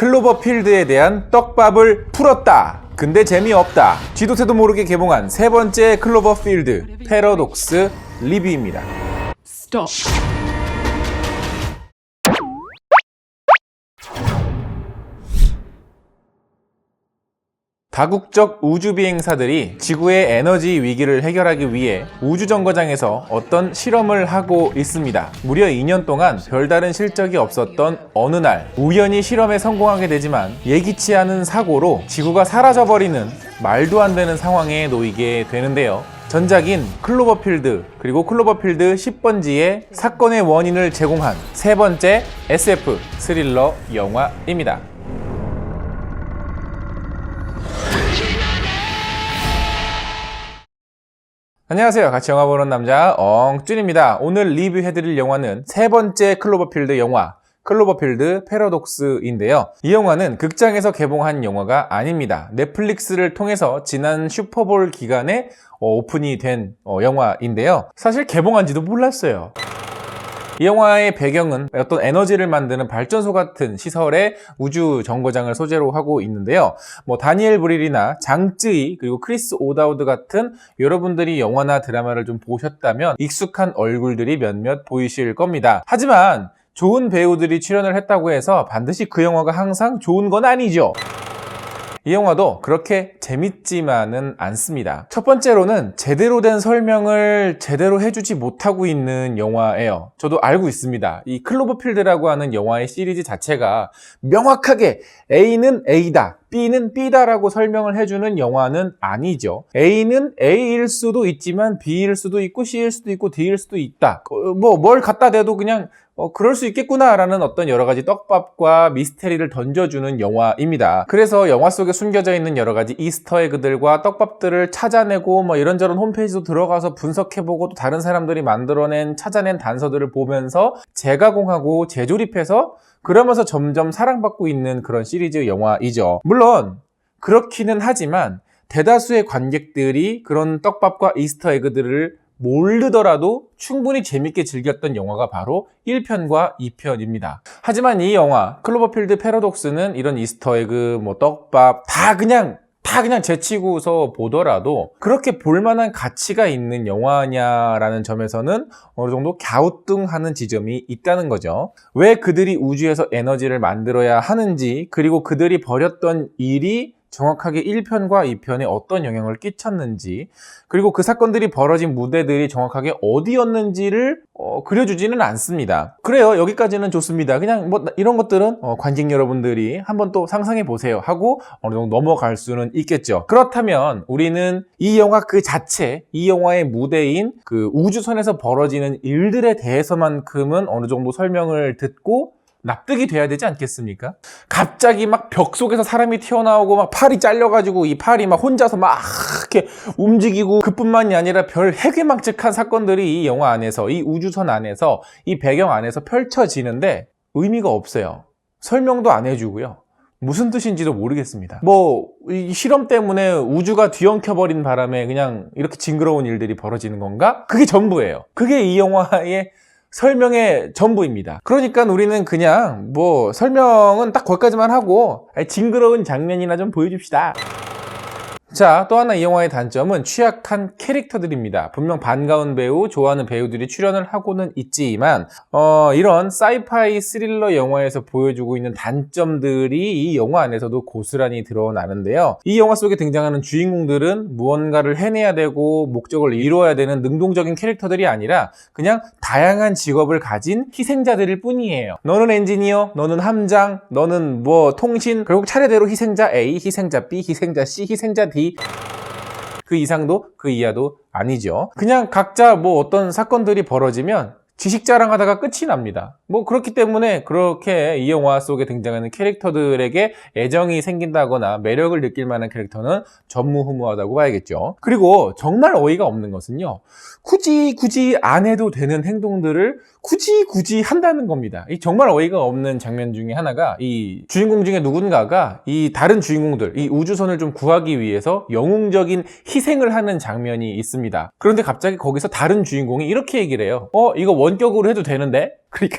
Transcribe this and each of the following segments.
클로버필드에 대한 떡밥을 풀었다. 근데 재미없다. 쥐도 새도 모르게 개봉한 세 번째 클로버필드 패러독스 리뷰입니다. Stop. 다국적 우주비행사들이 지구의 에너지 위기를 해결하기 위해 우주정거장에서 어떤 실험을 하고 있습니다. 무려 2년 동안 별다른 실적이 없었던 어느 날 우연히 실험에 성공하게 되지만 예기치 않은 사고로 지구가 사라져버리는 말도 안 되는 상황에 놓이게 되는데요. 전작인 클로버필드 그리고 클로버필드 10번지의 사건의 원인을 제공한 세 번째 SF 스릴러 영화입니다. 안녕하세요. 같이 영화 보는 남자 엉준입니다. 오늘 리뷰해드릴 영화는 세 번째 클로버필드 영화 클로버필드 패러독스인데요. 이 영화는 극장에서 개봉한 영화가 아닙니다. 넷플릭스를 통해서 지난 슈퍼볼 기간에 오픈이 된 영화인데요. 사실 개봉한지도 몰랐어요. 이 영화의 배경은 어떤 에너지를 만드는 발전소 같은 시설의 우주 정거장을 소재로 하고 있는데요. 다니엘 브릴이나 장쯔이 그리고 크리스 오다우드 같은 여러분들이 영화나 드라마를 좀 보셨다면 익숙한 얼굴들이 몇몇 보이실 겁니다. 하지만 좋은 배우들이 출연을 했다고 해서 반드시 그 영화가 항상 좋은 건 아니죠. 이 영화도 그렇게 재밌지만은 않습니다. 첫 번째로는 제대로 된 설명을 제대로 해주지 못하고 있는 영화예요. 저도 알고 있습니다. 이 클로버필드라고 하는 영화의 시리즈 자체가 명확하게 A는 A다, B는 B다라고 설명을 해주는 영화는 아니죠. A는 A일 수도 있지만 B일 수도 있고 C일 수도 있고 D일 수도 있다. 뭘 갖다 대도 그냥 그럴 수 있겠구나라는 어떤 여러 가지 떡밥과 미스테리를 던져주는 영화입니다. 그래서 영화 속에 숨겨져 있는 여러 가지 이스터에그들과 떡밥들을 찾아내고 이런저런 홈페이지도 들어가서 분석해보고 또 다른 사람들이 찾아낸 단서들을 보면서 재가공하고 재조립해서 그러면서 점점 사랑받고 있는 그런 시리즈 영화이죠. 물론 그렇기는 하지만 대다수의 관객들이 그런 떡밥과 이스터에그들을 모르더라도 충분히 재밌게 즐겼던 영화가 바로 1편과 2편입니다. 하지만 이 영화 클로버필드 패러독스는 이런 이스터에그, 떡밥 다 그냥 제치고서 보더라도 그렇게 볼만한 가치가 있는 영화냐라는 점에서는 어느 정도 갸우뚱하는 지점이 있다는 거죠. 왜 그들이 우주에서 에너지를 만들어야 하는지, 그리고 그들이 벌였던 일이 정확하게 1편과 2편에 어떤 영향을 끼쳤는지, 그리고 그 사건들이 벌어진 무대들이 정확하게 어디였는지를 그려주지는 않습니다. 그래요, 여기까지는 좋습니다. 그냥 이런 것들은 관객 여러분들이 한번 또 상상해 보세요 하고 어느 정도 넘어갈 수는 있겠죠. 그렇다면 우리는 이 영화 그 자체, 이 영화의 무대인 그 우주선에서 벌어지는 일들에 대해서만큼은 어느 정도 설명을 듣고 납득이 돼야 되지 않겠습니까? 갑자기 벽 속에서 사람이 튀어나오고 팔이 잘려가지고 이 팔이 혼자서 이렇게 움직이고, 그뿐만이 아니라 별 해괴망측한 사건들이 이 영화 안에서, 이 우주선 안에서, 이 배경 안에서 펼쳐지는데 의미가 없어요. 설명도 안 해주고요. 무슨 뜻인지도 모르겠습니다. 이 실험 때문에 우주가 뒤엉켜버린 바람에 그냥 이렇게 징그러운 일들이 벌어지는 건가? 그게 전부예요. 그게 이 영화의 설명의 전부입니다. 그러니까 우리는 그냥 설명은 딱 거기까지만 하고 징그러운 장면이나 좀 보여줍시다. 자, 또 하나 이 영화의 단점은 취약한 캐릭터들입니다. 분명 반가운 배우, 좋아하는 배우들이 출연을 하고는 있지만 이런 사이파이 스릴러 영화에서 보여주고 있는 단점들이 이 영화 안에서도 고스란히 드러나는데요. 이 영화 속에 등장하는 주인공들은 무언가를 해내야 되고 목적을 이루어야 되는 능동적인 캐릭터들이 아니라 그냥 다양한 직업을 가진 희생자들일 뿐이에요. 너는 엔지니어, 너는 함장, 너는 통신, 그리고 차례대로 희생자 A, 희생자 B, 희생자 C, 희생자 D, 그 이상도 그 이하도 아니죠. 그냥 각자 어떤 사건들이 벌어지면 지식 자랑하다가 끝이 납니다. 그렇기 때문에 그렇게 이 영화 속에 등장하는 캐릭터들에게 애정이 생긴다거나 매력을 느낄 만한 캐릭터는 전무후무하다고 봐야겠죠. 그리고 정말 어이가 없는 것은요, 굳이 안 해도 되는 행동들을 굳이 한다는 겁니다. 이 정말 어이가 없는 장면 중에 하나가, 이 주인공 중에 누군가가 이 다른 주인공들, 이 우주선을 좀 구하기 위해서 영웅적인 희생을 하는 장면이 있습니다. 그런데 갑자기 거기서 다른 주인공이 이렇게 얘기를 해요. 이거 원격으로 해도 되는데? 그러니까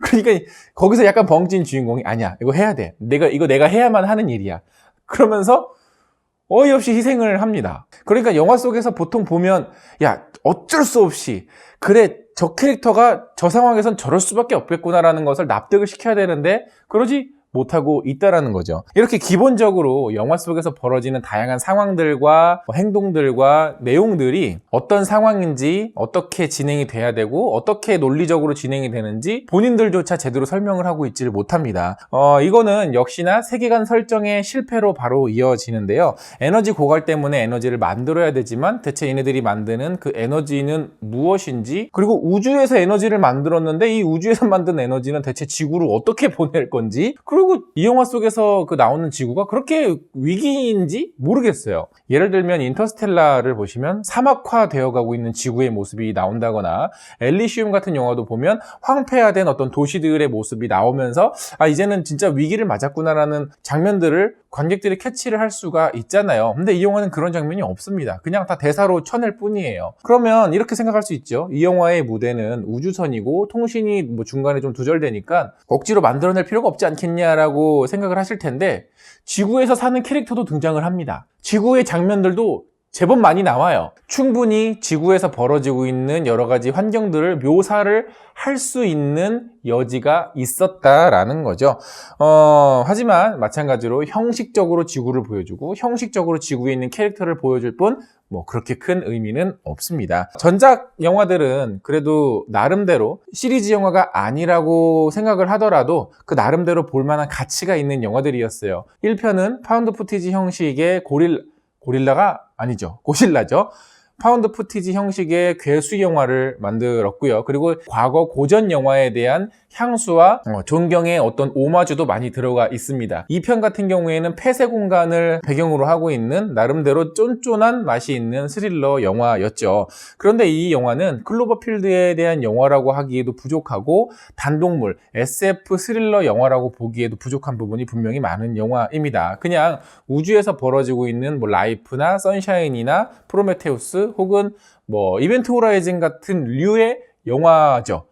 그러니까 거기서 약간 벙찐 주인공이 아니야, 이거 해야 돼. 이거 내가 해야만 하는 일이야. 그러면서 어이없이 희생을 합니다. 그러니까 영화 속에서 보통 보면 야, 어쩔 수 없이 그래, 저 캐릭터가 저 상황에선 저럴 수밖에 없겠구나라는 것을 납득을 시켜야 되는데 그러지 못하고 있다라는 거죠. 이렇게 기본적으로 영화 속에서 벌어지는 다양한 상황들과 행동들과 내용들이 어떤 상황인지, 어떻게 진행이 돼야 되고 어떻게 논리적으로 진행이 되는지 본인들조차 제대로 설명을 하고 있지를 못합니다. 이거는 역시나 세계관 설정의 실패로 바로 이어지는데요. 에너지 고갈 때문에 에너지를 만들어야 되지만 대체 얘네들이 만드는 그 에너지는 무엇인지, 그리고 우주에서 에너지를 만들었는데 이 우주에서 만든 에너지는 대체 지구로 어떻게 보낼 건지, 그리고 이 영화 속에서 그 나오는 지구가 그렇게 위기인지 모르겠어요. 예를 들면 인터스텔라를 보시면 사막화 되어가고 있는 지구의 모습이 나온다거나, 엘리시움 같은 영화도 보면 황폐화된 어떤 도시들의 모습이 나오면서 아, 이제는 진짜 위기를 맞았구나라는 장면들을 관객들이 캐치를 할 수가 있잖아요. 근데 이 영화는 그런 장면이 없습니다. 그냥 다 대사로 쳐낼 뿐이에요. 그러면 이렇게 생각할 수 있죠. 이 영화의 무대는 우주선이고 통신이 뭐 중간에 좀 두절되니까 억지로 만들어낼 필요가 없지 않겠냐라고 생각을 하실 텐데, 지구에서 사는 캐릭터도 등장을 합니다. 지구의 장면들도 제법 많이 나와요. 충분히 지구에서 벌어지고 있는 여러 가지 환경들을 묘사를 할 수 있는 여지가 있었다라는 거죠. 하지만 마찬가지로 형식적으로 지구를 보여주고 형식적으로 지구에 있는 캐릭터를 보여줄 뿐 뭐 그렇게 큰 의미는 없습니다. 전작 영화들은 그래도 나름대로 시리즈 영화가 아니라고 생각을 하더라도 그 나름대로 볼만한 가치가 있는 영화들이었어요. 1편은 파운드 푸티지 형식의 고릴라가 아니죠. 고질라죠. 파운드 푸티지 형식의 괴수 영화를 만들었고요. 그리고 과거 고전 영화에 대한 향수와 존경의 어떤 오마주도 많이 들어가 있습니다. 2편 같은 경우에는 폐쇄 공간을 배경으로 하고 있는 나름대로 쫀쫀한 맛이 있는 스릴러 영화였죠. 그런데 이 영화는 클로버필드에 대한 영화라고 하기에도 부족하고 단독물, SF 스릴러 영화라고 보기에도 부족한 부분이 분명히 많은 영화입니다. 그냥 우주에서 벌어지고 있는 뭐 라이프나 선샤인이나 프로메테우스 혹은 뭐 이벤트 호라이즌 같은 류의 영화죠.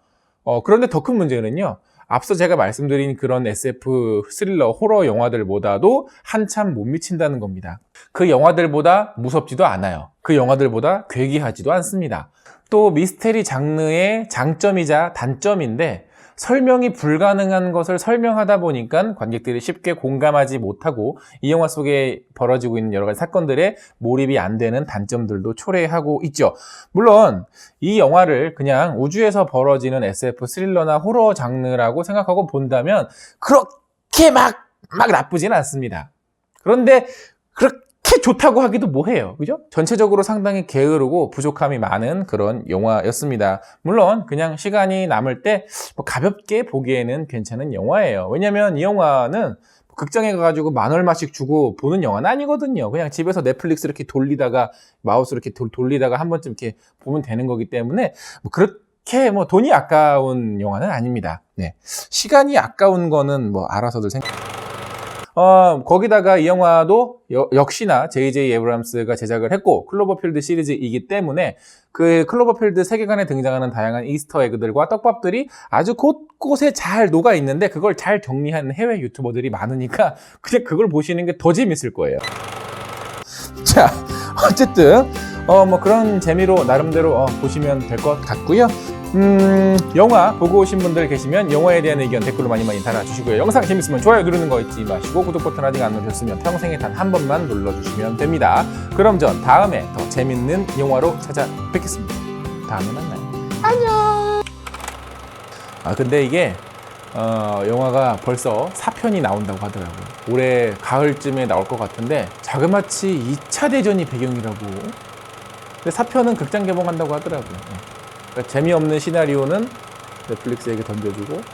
그런데 더 큰 문제는요, 앞서 제가 말씀드린 그런 SF 스릴러 호러 영화들보다도 한참 못 미친다는 겁니다. 그 영화들보다 무섭지도 않아요. 그 영화들보다 괴기하지도 않습니다. 또 미스테리 장르의 장점이자 단점인데, 설명이 불가능한 것을 설명하다 보니까 관객들이 쉽게 공감하지 못하고 이 영화 속에 벌어지고 있는 여러 가지 사건들에 몰입이 안 되는 단점들도 초래하고 있죠. 물론 이 영화를 그냥 우주에서 벌어지는 SF 스릴러나 호러 장르라고 생각하고 본다면 그렇게 막 나쁘진 않습니다. 그런데 그렇게 좋다고 하기도 뭐해요. 그죠? 전체적으로 상당히 게으르고 부족함이 많은 그런 영화였습니다. 물론 그냥 시간이 남을 때 뭐 가볍게 보기에는 괜찮은 영화예요. 왜냐면 이 영화는 극장에 가가지고 $10,000씩 주고 보는 영화는 아니거든요. 그냥 집에서 넷플릭스 이렇게 돌리다가 마우스 이렇게 돌리다가 한 번쯤 이렇게 보면 되는 거기 때문에 뭐 그렇게 뭐 돈이 아까운 영화는 아닙니다. 네. 시간이 아까운 거는 뭐 알아서들 거기다가 이 영화도 역시나 J.J. 에브람스가 제작을 했고 클로버필드 시리즈이기 때문에 그 클로버필드 세계관에 등장하는 다양한 이스터 에그들과 떡밥들이 아주 곳곳에 잘 녹아 있는데 그걸 잘 정리한 해외 유튜버들이 많으니까 그냥 그걸 보시는 게 더 재밌을 거예요. 자, 어쨌든 뭐 그런 재미로 나름대로 보시면 될 것 같고요. 영화 보고 오신 분들 계시면 영화에 대한 의견 댓글로 많이 달아주시고요. 영상 재밌으면 좋아요 누르는 거 잊지 마시고 구독 버튼 아직 안 누르셨으면 평생에 단 한 번만 눌러주시면 됩니다. 그럼 전 다음에 더 재밌는 영화로 찾아뵙겠습니다. 다음에 만나요. 안녕. 근데 이게 영화가 벌써 4편이 나온다고 하더라고요. 올해 가을쯤에 나올 것 같은데 자그마치 2차 대전이 배경이라고. 근데 4편은 극장 개봉한다고 하더라고요. 그러니까 재미없는 시나리오는 넷플릭스에게 던져주고